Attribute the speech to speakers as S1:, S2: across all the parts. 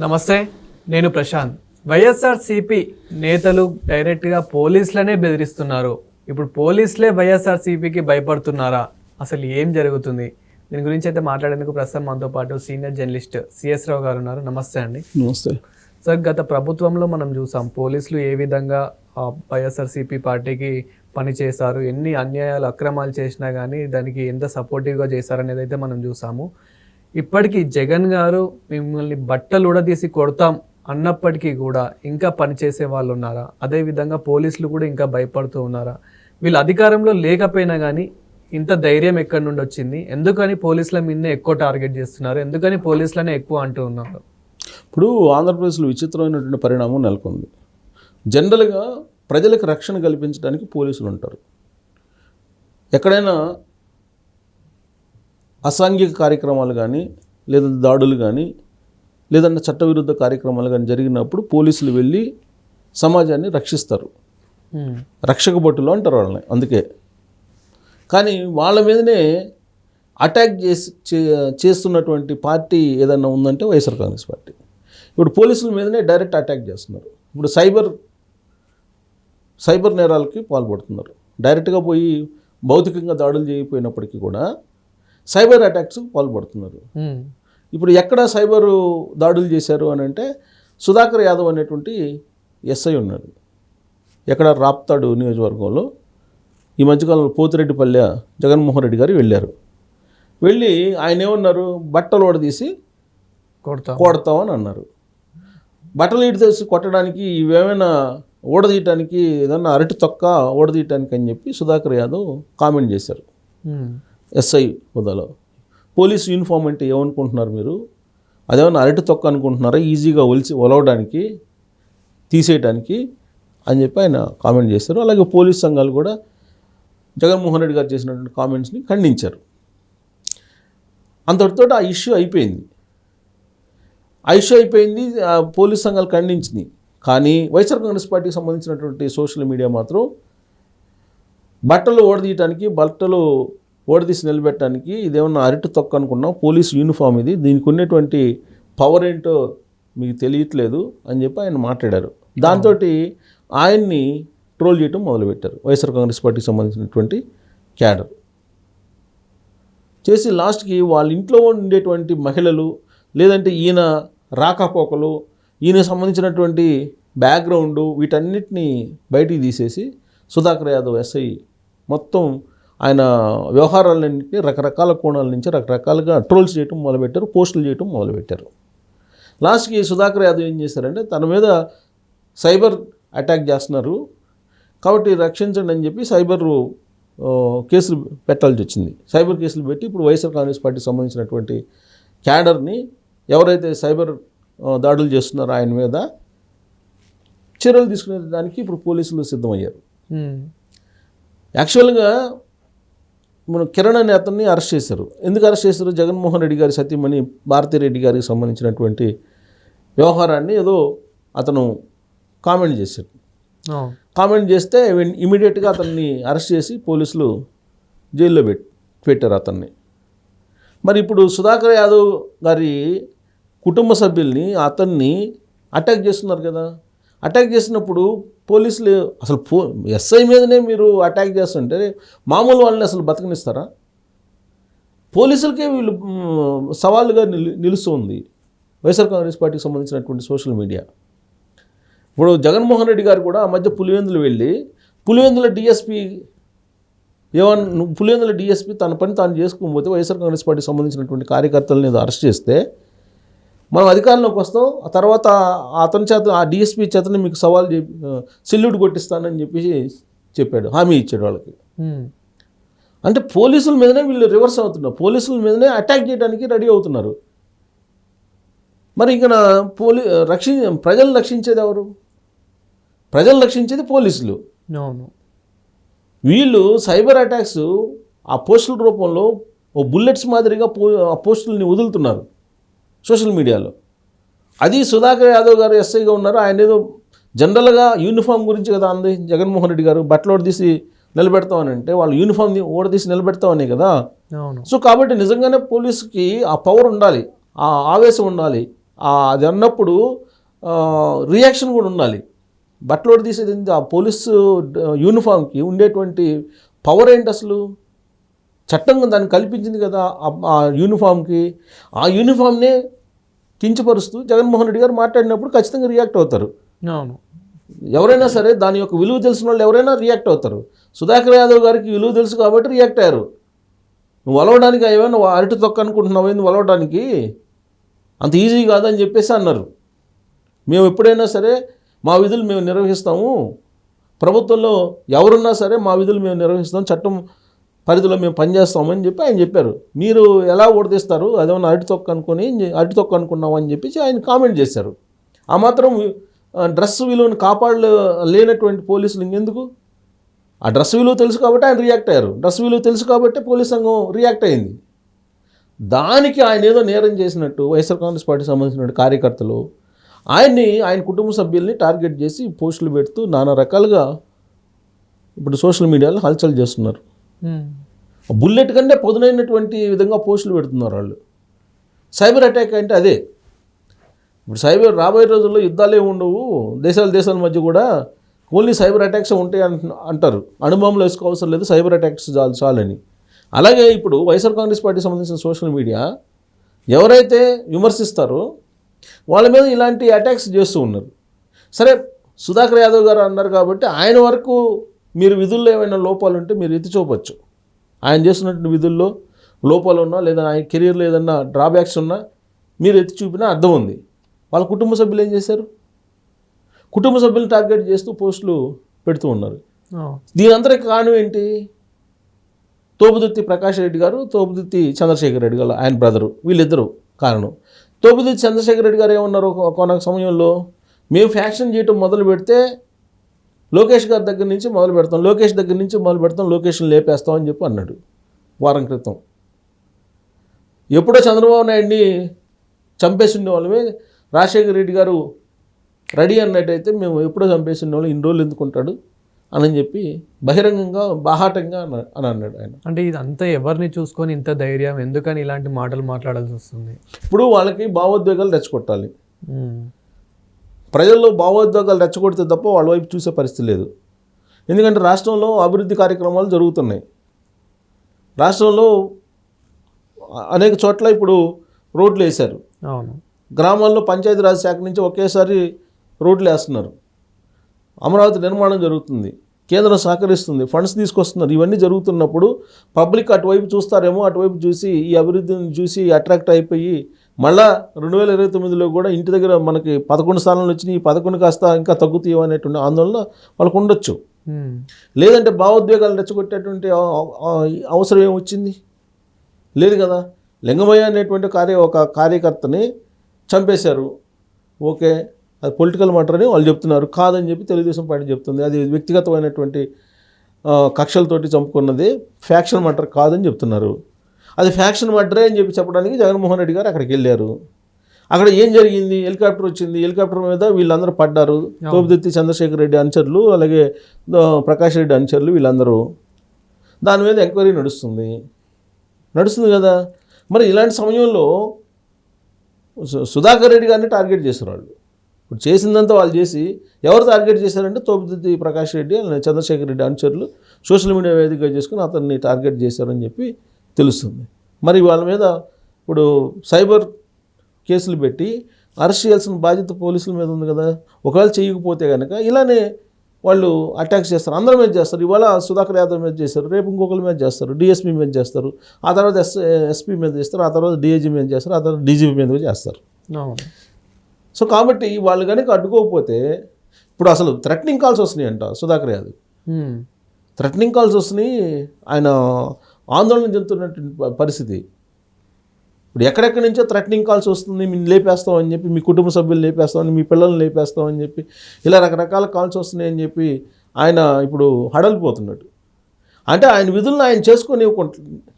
S1: నమస్తే, నేను ప్రశాంత్. వైఎస్ఆర్సీపీ నేతలు డైరెక్ట్గా పోలీసులనే బెదిరిస్తున్నారు. ఇప్పుడు పోలీసులే వైఎస్ఆర్సీపీకి భయపడుతున్నారా? అసలు ఏం జరుగుతుంది? దీని గురించి అయితే మాట్లాడేందుకు ప్రస్తుతం మనతో పాటు సీనియర్ జర్నలిస్ట్ సిఎస్ రావు గారు ఉన్నారు. నమస్తే అండి.
S2: నమస్తే
S1: సార్, గత ప్రభుత్వంలో మనం చూసాం పోలీసులు ఏ విధంగా వైఎస్ఆర్సీపీ పార్టీకి పనిచేశారు, ఎన్ని అన్యాయాలు అక్రమాలు చేసినా కానీ దానికి ఎంత సపోర్టివ్గా చేశారనేది అయితే మనం చూసాము. ఇప్పటికీ జగన్ గారు మిమ్మల్ని బట్టలు ఉడదీసి కొడతాం అన్నప్పటికీ కూడా ఇంకా పనిచేసే వాళ్ళు ఉన్నారా? అదేవిధంగా పోలీసులు కూడా ఇంకా భయపడుతూ ఉన్నారా? వీళ్ళు అధికారంలో లేకపోయినా కానీ ఇంత ధైర్యం ఎక్కడి నుండి వచ్చింది? ఎందుకని పోలీసుల మీదనే ఎక్కువ టార్గెట్ చేస్తున్నారు? ఎందుకని పోలీసులనే ఎక్కువ అంటూ ఉన్నారు?
S2: ఇప్పుడు ఆంధ్రప్రదేశ్లో విచిత్రమైనటువంటి పరిణామం నెలకొంది. జనరల్గా ప్రజలకు రక్షణ కల్పించడానికి పోలీసులు ఉంటారు. ఎక్కడైనా అసాంఘిక కార్యక్రమాలు కానీ లేదంటే దాడులు కానీ లేదంటే చట్టవిరుద్ధ కార్యక్రమాలు కానీ జరిగినప్పుడు పోలీసులు వెళ్ళి సమాజాన్ని రక్షిస్తారు. రక్షక భటులు అంటారు వాళ్ళని. అందుకే కానీ వాళ్ళ మీదనే అటాక్ చేస్తున్నటువంటి పార్టీ ఏదన్నా ఉందంటే వైఎస్ఆర్ కాంగ్రెస్ పార్టీ. ఇప్పుడు పోలీసుల మీదనే డైరెక్ట్ అటాక్ చేస్తున్నారు. ఇప్పుడు సైబర్ నేరాలకి పాల్పడుతున్నారు. డైరెక్ట్గా పోయి భౌతికంగా దాడులు చేయకపోయినప్పటికీ కూడా సైబర్ అటాక్స్ పాల్పడుతున్నారు. ఇప్పుడు ఎక్కడ సైబర్ దాడులు చేశారు అని అంటే సుధాకర్ యాదవ్ అనేటువంటి ఎస్ఐ ఉన్నాడు. ఎక్కడ రాప్తాడు నియోజకవర్గంలో ఈ మధ్యకాలంలో పోతిరెడ్డిపల్లె జగన్మోహన్ రెడ్డి గారు వెళ్ళారు. వెళ్ళి ఆయన ఏమన్నారు, బట్టలు ఓడదీసి కొడతామని అన్నారు. బట్టలు తీసి కొట్టడానికి ఇవేమైనా ఓడదీయటానికి ఏదన్నా అరటి తొక్క ఓడదీయటానికి అని చెప్పి సుధాకర్ యాదవ్ కామెంట్ చేశారు. ఎస్ఐ హోదాలో పోలీసు యూనిఫామ్ అంటే ఏమనుకుంటున్నారు మీరు? అదేమన్నా అరటి తొక్క అనుకుంటున్నారా ఈజీగా ఒలవడానికి తీసేయటానికి అని చెప్పి ఆయన కామెంట్ చేశారు. అలాగే పోలీస్ సంఘాలు కూడా జగన్మోహన్ రెడ్డి గారు చేసినటువంటి కామెంట్స్ని ఖండించారు. అంతటితో ఆ ఇష్యూ అయిపోయింది. పోలీస్ సంఘాలు ఖండించింది. కానీ వైఎస్ఆర్ కాంగ్రెస్ పార్టీకి సంబంధించినటువంటి సోషల్ మీడియా మాత్రం బట్టలు ఓడదీసి నిలబెట్టడానికి ఇదేమన్నా అరటి తొక్క అనుకున్నాం, పోలీసు యూనిఫామ్ ఇది, దీనికి ఉన్నటువంటి పవర్ ఏంటో మీకు తెలియట్లేదు అని చెప్పి ఆయన మాట్లాడారు. దాంతో ఆయన్ని ట్రోల్ చేయడం మొదలుపెట్టారు వైఎస్ఆర్ కాంగ్రెస్ పార్టీకి సంబంధించినటువంటి క్యాడర్. చేసి లాస్ట్కి వాళ్ళ ఇంట్లో ఉండేటువంటి మహిళలు లేదంటే ఈయన రాకపోకలు, ఈయనకు సంబంధించినటువంటి బ్యాక్గ్రౌండు వీటన్నిటిని బయటికి తీసేసి సుధాకర్ యాదవ్ ఎస్ఐ మొత్తం ఆయన వ్యవహారాలన్నింటినీ రకరకాల కోణాల నుంచి రకరకాలుగా ట్రోల్స్ చేయటం మొదలుపెట్టారు, పోస్టులు చేయటం మొదలుపెట్టారు. లాస్ట్కి సుధాకర్ యాదవ్ ఏం చేశారంటే తన మీద సైబర్ అటాక్ చేస్తున్నారు కాబట్టి రక్షించండి అని చెప్పి సైబర్ కేసులు పెట్టాల్సి వచ్చింది. సైబర్ కేసులు పెట్టి ఇప్పుడు వైఎస్ఆర్ కాంగ్రెస్ పార్టీకి సంబంధించినటువంటి క్యాడర్ని ఎవరైతే సైబర్ దాడులు చేస్తున్నారో ఆయన మీద చర్యలు తీసుకునే దానికి ఇప్పుడు పోలీసులు సిద్ధమయ్యారు. యాక్చువల్గా మన కిరణ్ అనే అతన్ని అరెస్ట్ చేశారు. ఎందుకు అరెస్ట్ చేశారు? జగన్మోహన్ రెడ్డి గారి సతీమణి భారతిరెడ్డి గారికి సంబంధించినటువంటి వ్యవహారాన్ని ఏదో అతను కామెంట్ చేశాడు. కామెంట్ చేస్తే ఇమీడియట్గా అతన్ని అరెస్ట్ చేసి పోలీసులు జైల్లో పెట్టారు అతన్ని. మరి ఇప్పుడు సుధాకర్ యాదవ్ గారి కుటుంబ సభ్యుల్ని అతన్ని అటాక్ చేస్తున్నారు కదా. అటాక్ చేసినప్పుడు పోలీసులు అసలు ఎస్ఐ మీదనే మీరు అటాక్ చేస్తుంటే మామూలు వాళ్ళని అసలు బతకనిస్తారా? పోలీసులకే వీళ్ళు సవాలుగా నిలుస్తుంది వైఎస్ఆర్ కాంగ్రెస్ పార్టీకి సంబంధించినటువంటి సోషల్ మీడియా. ఇప్పుడు జగన్మోహన్ రెడ్డి గారు కూడా ఆ మధ్య పులివెందులు వెళ్ళి పులివెందుల డిఎస్పీ తన పని తాను చేసుకోకపోతే వైఎస్ఆర్ కాంగ్రెస్ పార్టీకి సంబంధించినటువంటి కార్యకర్తలను ఏదో అరెస్ట్ చేస్తే మనం అధికారంలోకి వస్తాం, ఆ తర్వాత అతని చేత ఆ డిఎస్పీ చేతనే మీకు సెల్యూట్ కొట్టిస్తానని చెప్పాడు, హామీ ఇచ్చాడు వాళ్ళకి. అంటే పోలీసుల మీదనే వీళ్ళు రివర్స్ అవుతున్నారు, పోలీసుల మీదనే అటాక్ చేయడానికి రెడీ అవుతున్నారు. మరి ఇక ప్రజలను రక్షించేది ఎవరు? ప్రజలు రక్షించేది పోలీసులు. వీళ్ళు సైబర్ అటాక్స్ ఆ పోస్టుల రూపంలో ఓ బుల్లెట్స్ మాదిరిగా ఆ పోస్టులని వదులుతున్నారు సోషల్ మీడియాలో. అది సుధాకర్ యాదవ్ గారు ఎస్ఐగా ఉన్నారు. ఆయన ఏదో జనరల్గా యూనిఫామ్ గురించి కదా అంది జగన్మోహన్ రెడ్డి గారు, బట్టలు ఓడదీసి నిలబెడతామని అంటే వాళ్ళు యూనిఫామ్ ఓడదీసి నిలబెడతామనే కదా. సో కాబట్టి నిజంగానే పోలీసుకి ఆ పవర్ ఉండాలి, ఆ ఆవేశం ఉండాలి. అది అన్నప్పుడు రియాక్షన్ కూడా ఉండాలి. బట్టలోడు తీసేది ఆ పోలీసు యూనిఫామ్కి ఉండేటువంటి పవర్ ఏంటి అసలు? చట్టం దాన్ని కల్పించింది కదా ఆ యూనిఫామ్కి. ఆ యూనిఫామ్నే కించపరుస్తూ జగన్మోహన్ రెడ్డి గారు మాట్లాడినప్పుడు ఖచ్చితంగా రియాక్ట్ అవుతారు.
S1: అవును.
S2: ఎవరైనా సరే దాని యొక్క విలువ తెలిసిన వాళ్ళు ఎవరైనా రియాక్ట్ అవుతారు. సుధాకర్ యాదవ్ గారికి విలువ తెలుసు కాబట్టి రియాక్ట్ అయ్యారు. నువ్వు వలవడానికి ఏమైనా అరటి తొక్క అనుకుంటున్నావు, ఏంది వలవడానికి? అంత ఈజీ కాదని చెప్పేసి అన్నారు. మేము ఎప్పుడైనా సరే మా విధులు మేము నిర్వహిస్తాము, ప్రభుత్వంలో ఎవరున్నా సరే మా విధులు మేము నిర్వహిస్తాం, చట్టం పరిధిలో మేము పనిచేస్తామని చెప్పి ఆయన చెప్పారు. మీరు ఎలా ఓడదీస్తారు, అదేమన్నా అరటి తొక్క అనుకున్నాం అని చెప్పి ఆయన కామెంట్ చేశారు. ఆ మాత్రం డ్రెస్ విలువను లేనటువంటి పోలీసులు ఇంకెందుకు? ఆ డ్రెస్ విలువ తెలుసు కాబట్టి ఆయన రియాక్ట్ అయ్యారు. డ్రెస్ విలువ తెలుసు కాబట్టి పోలీస్ సంఘం రియాక్ట్ అయింది. దానికి ఆయన ఏదో నేరం చేసినట్టు వైఎస్ఆర్ కాంగ్రెస్ పార్టీకి సంబంధించిన కార్యకర్తలు ఆయన కుటుంబ సభ్యుల్ని టార్గెట్ చేసి పోస్టులు పెడుతూ నానా రకాలుగా ఇప్పుడు సోషల్ మీడియాలో హల్చల్ చేస్తున్నారు. బుల్లెట్ కంటే పదునైనటువంటి విధంగా పోస్టులు పెడుతున్నారు వాళ్ళు. సైబర్ అటాక్ అంటే అదే. ఇప్పుడు సైబర్ రాబోయే రోజుల్లో యుద్ధాలే ఉండవు, దేశాల మధ్య కూడా ఓన్లీ సైబర్ అటాక్స్ ఉంటాయి అంటారు. అణుబాంబులు వేసుకోవసరం లేదు, సైబర్ అటాక్స్ చాలని. అలాగే ఇప్పుడు వైఎస్ఆర్ కాంగ్రెస్ పార్టీకి సంబంధించిన సోషల్ మీడియా ఎవరైతే విమర్శిస్తారో వాళ్ళ మీద ఇలాంటి అటాక్స్ చేస్తూ ఉన్నారు. సరే, సుధాకర్ యాదవ్ గారు అన్నారు కాబట్టి ఆయన వరకు మీరు విధుల్లో ఏమైనా లోపాలు ఉంటే మీరు ఎత్తి చూపచ్చు. ఆయన చేస్తున్నటువంటి విధుల్లో లోపాలు ఉన్నా లేదా ఆయన కెరీర్లో ఏదన్నా డ్రాబ్యాక్స్ ఉన్నా మీరు ఎత్తి చూపినా అర్థం ఉంది. వాళ్ళ కుటుంబ సభ్యులు ఏం చేశారు? కుటుంబ సభ్యులను టార్గెట్ చేస్తూ పోస్టులు పెడుతూ ఉన్నారు. దీని అందరికి కారణం ఏంటి? తోపుదుర్తి ప్రకాష్ రెడ్డి గారు, తోపుదుర్తి చంద్రశేఖర్ రెడ్డి గారు ఆయన బ్రదరు, వీళ్ళిద్దరూ కారణం. తోపుదుర్తి చంద్రశేఖర్ రెడ్డి గారు ఏమన్నారు కొన సమయంలో, మేము ఫ్యాక్షన్ చేయటం మొదలు పెడితే లోకేష్ గారి దగ్గర నుంచి మొదలు పెడతాం, లోకేష్ని లేపేస్తాం అని చెప్పి అన్నాడు వారం క్రితం. ఎప్పుడో చంద్రబాబు నాయుడిని చంపేసి ఉండేవాళ్ళమే, రాజశేఖర రెడ్డి గారు రెడీ అన్నట్టయితే మేము ఎప్పుడో చంపేసి ఉండేవాళ్ళు, ఇన్ని రోజులు ఎందుకుంటాడు అని చెప్పి బహిరంగంగా బాహాటంగా అని అన్నాడు ఆయన.
S1: అంటే ఇదంతా ఎవరిని చూసుకొని ఇంత ధైర్యం, ఎందుకని ఇలాంటి మాటలు మాట్లాడాల్సి వస్తుంది?
S2: ఇప్పుడు వాళ్ళకి భావోద్వేగాలు రెచ్చగొట్టాలి. ప్రజల్లో భావోద్వేగాలు రెచ్చగొడితే తప్ప వాళ్ళ వైపు చూసే పరిస్థితి లేదు. ఎందుకంటే రాష్ట్రంలో అభివృద్ధి కార్యక్రమాలు జరుగుతున్నాయి. రాష్ట్రంలో అనేక చోట్ల ఇప్పుడు రోడ్లు వేశారు.
S1: అవును.
S2: గ్రామాల్లో పంచాయతీరాజ్ శాఖ నుంచి ఒకేసారి రోడ్లు వేస్తున్నారు. అమరావతి నిర్మాణం జరుగుతుంది, కేంద్రం సహకరిస్తుంది, ఫండ్స్ తీసుకొస్తున్నారు. ఇవన్నీ జరుగుతున్నప్పుడు పబ్లిక్ అటువైపు చూస్తారేమో, అటువైపు చూసి ఈ అభివృద్ధిని చూసి అట్రాక్ట్ అయిపోయి మళ్ళా 2029లో కూడా ఇంటి దగ్గర మనకి 11 స్థానాలు వచ్చినాయి, ఈ 11 కాస్త ఇంకా తగ్గుతాయి అనేటువంటి ఆందోళన వాళ్ళకు ఉండొచ్చు. లేదంటే భావోద్వేగాలు రెచ్చగొట్టేటువంటి అవసరం ఏమొచ్చింది? లేదు కదా. లింగమయ్య అనేటువంటి ఒక కార్యకర్తని చంపేశారు, ఓకే, అది పొలిటికల్ మ్యాటర్ అని వాళ్ళు చెప్తున్నారు. కాదని చెప్పి తెలుగుదేశం పార్టీ చెప్తుంది. అది వ్యక్తిగతమైనటువంటి కక్షలతోటి చంపుకున్నది, ఫ్యాక్షన్ మ్యాటర్ కాదని చెప్తున్నారు. అది ఫ్యాక్షన్ మ్యాటరే అని చెప్పి చెప్పడానికి జగన్మోహన్ రెడ్డి గారు అక్కడికి వెళ్ళారు. అక్కడ ఏం జరిగింది? హెలికాప్టర్ వచ్చింది, హెలికాప్టర్ మీద వీళ్ళందరూ పడ్డారు. తోపుదుర్తి చంద్రశేఖర్ రెడ్డి అనుచరులు, అలాగే ప్రకాష్ రెడ్డి అనుచరులు, వీళ్ళందరూ. దాని మీద ఎంక్వైరీ నడుస్తుంది కదా. మరి ఇలాంటి సమయంలో సుధాకర్ రెడ్డి గారిని టార్గెట్ చేశారు వాళ్ళు. ఇప్పుడు చేసిందంతా వాళ్ళు చేసి ఎవరు టార్గెట్ చేశారంటే తోపుదుర్తి ప్రకాష్ రెడ్డి, చంద్రశేఖర్ రెడ్డి అనుచరులు సోషల్ మీడియా వేదికగా చేసుకుని అతన్ని టార్గెట్ చేశారని చెప్పి తెలుస్తుంది. మరి వాళ్ళ మీద ఇప్పుడు సైబర్ కేసులు పెట్టి అరెస్ట్ చేయాల్సిన బాధ్యత పోలీసుల మీద ఉంది కదా. ఒకవేళ చేయకపోతే కనుక ఇలానే వాళ్ళు అటాక్స్ చేస్తారు, అందరి మీద చేస్తారు. ఇవాళ సుధాకర్ యాదవ్ మీద చేస్తారు, రేపు ఇంకొకరి మీద చేస్తారు, డిఎస్పీ మీద చేస్తారు, ఆ తర్వాత ఎస్పీ మీద చేస్తారు, ఆ తర్వాత డిఐజీ మీద చేస్తారు, ఆ తర్వాత డీజీపీ మీద చేస్తారు. సో కాబట్టి వాళ్ళు కనుక అడ్డుకోకపోతే ఇప్పుడు అసలు థ్రెటనింగ్ కాల్స్ వస్తున్నాయంట సుధాకర్ యాదవ్. థ్రెటనింగ్ కాల్స్ వస్తున్నాయి, ఆయన ఆందోళన చెందుతున్నటువంటి పరిస్థితి. ఇప్పుడు ఎక్కడెక్కడి నుంచో థ్రెటనింగ్ కాల్స్ వస్తుంది, మేము లేపేస్తామని చెప్పి, మీ కుటుంబ సభ్యులు లేపేస్తామని, మీ పిల్లల్ని లేపేస్తామని చెప్పి, ఇలా రకరకాల కాల్స్ వస్తున్నాయని చెప్పి ఆయన ఇప్పుడు హడలిపోతున్నాడు. అంటే ఆయన విధులను ఆయన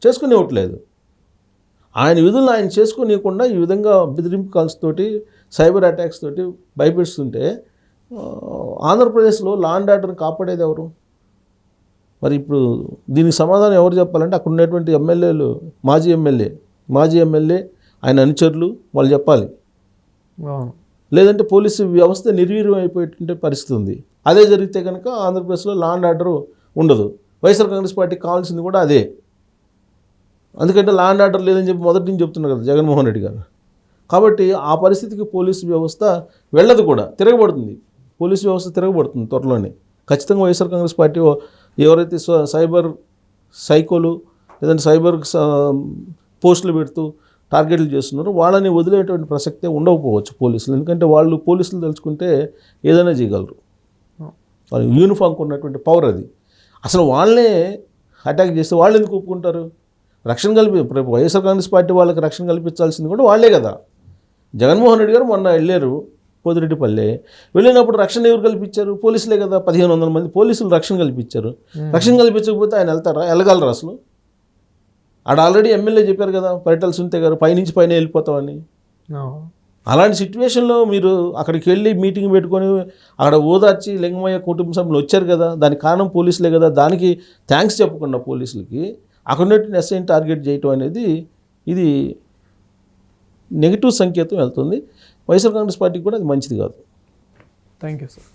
S2: చేసుకునివ్వట్లేదు. ఆయన విధులను ఆయన చేసుకునివ్వకుండా ఈ విధంగా బెదిరింపు కాల్స్ తోటి, సైబర్ అటాక్స్ తోటి భయపెడుతుంటే ఆంధ్రప్రదేశ్లో లా అండ్ ఆర్డర్ని కాపాడేది ఎవరు? మరి ఇప్పుడు దీనికి సమాధానం ఎవరు చెప్పాలంటే అక్కడ ఉన్నటువంటి ఎమ్మెల్యేలు, మాజీ ఎమ్మెల్యే, ఆయన అనుచరులు వాళ్ళు చెప్పాలి.
S1: అవును.
S2: లేదంటే పోలీసు వ్యవస్థ నిర్వీర్యం అయిపోయేటువంటి పరిస్థితి ఉంది. అదే జరిగితే కనుక ఆంధ్రప్రదేశ్లో లా అండ్ ఆర్డర్ ఉండదు. వైఎస్ఆర్ కాంగ్రెస్ పార్టీకి కావాల్సింది కూడా అదే. ఎందుకంటే లా అండ్ ఆర్డర్ లేదని చెప్పి మొదటి నుంచి చెప్తున్నారు కదా జగన్మోహన్ రెడ్డి గారు. కాబట్టి ఆ పరిస్థితికి పోలీసు వ్యవస్థ వెళ్ళదు కూడా, తిరగబడుతుంది. పోలీసు వ్యవస్థ తిరగబడుతుంది త్వరలోనే. ఖచ్చితంగా వైఎస్ఆర్ కాంగ్రెస్ పార్టీ ఎవరైతే సైబర్ సైకోలు లేదంటే సైబర్ పోస్టులు పెడుతూ టార్గెట్లు చేస్తున్నారో వాళ్ళని వదిలేటువంటి ప్రసక్తే ఉండకపోవచ్చు పోలీసులు. ఎందుకంటే వాళ్ళు పోలీసులు తలుచుకుంటే ఏదైనా చేయగలరు. వాళ్ళు యూనిఫామ్కి ఉన్నటువంటి పవర్ అది. అసలు వాళ్ళనే అటాక్ చేస్తే వాళ్ళు ఎందుకు ఒప్పుకుంటారు? రక్షణ రేపు వైఎస్ఆర్ కాంగ్రెస్ పార్టీ వాళ్ళకి రక్షణ కల్పించాల్సింది కూడా వాళ్ళే కదా. జగన్మోహన్ రెడ్డి గారు మొన్న వెళ్ళారు పోతిరెడ్డిపల్లె. వెళ్ళినప్పుడు రక్షణ ఎవరు కల్పించారు? పోలీసులే కదా. 1500 మంది పోలీసులు రక్షణ కల్పించారు. రక్షణ కల్పించకపోతే ఆయన వెళ్తారా? వెళ్ళగలరా అసలు? ఆడ ఆల్రెడీ ఎమ్మెల్యే చెప్పారు కదా పరిటాల సునీత గారు, పైనుంచి పైన వెళ్ళిపోతామని. అలాంటి సిచ్యువేషన్లో మీరు అక్కడికి వెళ్ళి మీటింగ్ పెట్టుకొని అక్కడ ఓదార్చి లింగమయ్య కుటుంబ సభ్యులు వచ్చారు కదా, దానికి కారణం పోలీసులే కదా. దానికి థ్యాంక్స్ చెప్పకుండా పోలీసులకి అక్కడ ఉన్నటువంటి ఎస్ఐని టార్గెట్ చేయటం అనేది ఇది నెగిటివ్ సంకేతం వెళ్తుంది. వైఎస్ఆర్ కాంగ్రెస్ పార్టీకి కూడా అది మంచిది కాదు.
S1: Thank you sir.